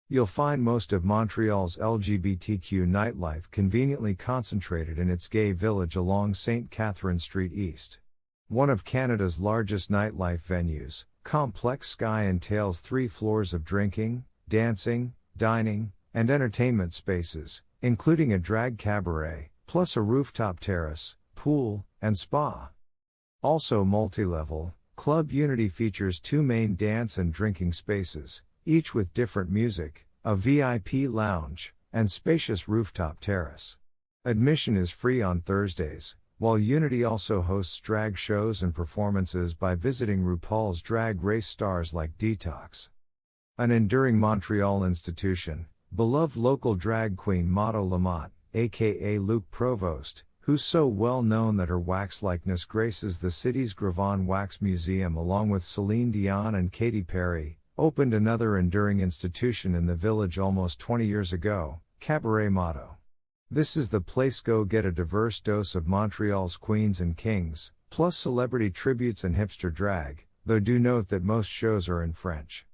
You'll find most of Montreal's LGBTQ nightlife conveniently concentrated in its gay village along St. Catherine Street East. One of Canada's largest nightlife venues, Complexe Sky entails 3 floors of drinking, dancing, dining, and entertainment spaces, including a drag cabaret, plus a rooftop terrace, pool, and spa. Also multi-level, Club Unity features 2 main dance and drinking spaces, each with different music, a VIP lounge, and spacious rooftop terrace. Admission is free on Thursdays, while Unity also hosts drag shows and performances by visiting RuPaul's drag race stars like Detox. An enduring Montreal institution, beloved local drag queen Mado Lamotte, a.k.a. Luc Provost, who's so well known that her wax likeness graces the city's Grevin Wax Museum along with Celine, Dion and Katy, opened another enduring institution in the village almost 20 years ago, Cabaret Mado. This is the place go get a diverse dose of Montreal's queens and kings, plus celebrity tributes and hipster drag, though do note that most shows are in French.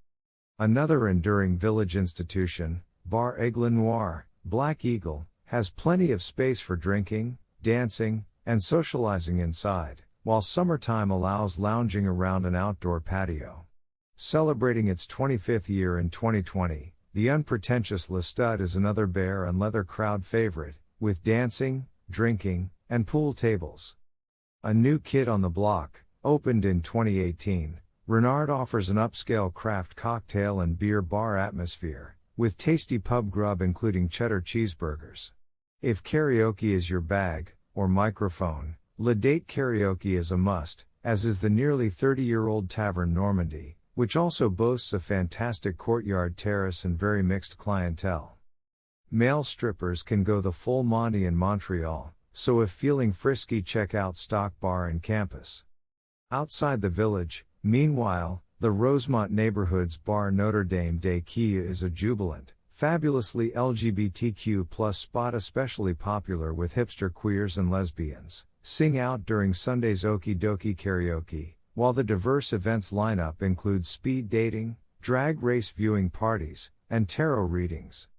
Another enduring village institution, Bar Aigle Noir, Black Eagle, has plenty of space for drinking, dancing, and socializing inside, while summertime allows lounging around an outdoor patio. Celebrating its 25th year in 2020, the unpretentious Le Stud is another bear and leather crowd favorite, with dancing, drinking, and pool tables. A new kid on the block, opened in 2018, Renard offers an upscale craft cocktail and beer bar atmosphere, with tasty pub grub including cheddar cheeseburgers. If karaoke is your bag, or microphone, Le Date Karaoke is a must, as is the nearly 30-year-old Tavern Normandy, which also boasts a fantastic courtyard terrace and very mixed clientele. Male strippers can go the full Monty in Montreal, so if feeling frisky check out Stock Bar and Campus. Outside the village, meanwhile, the Rosemont neighborhood's bar Notre Dame des Quilles is a jubilant, fabulously LGBTQ+ spot especially popular with hipster queers and lesbians, sing out during Sunday's Okie Dokie Karaoke, while the diverse events lineup includes speed dating, drag race viewing parties, and tarot readings.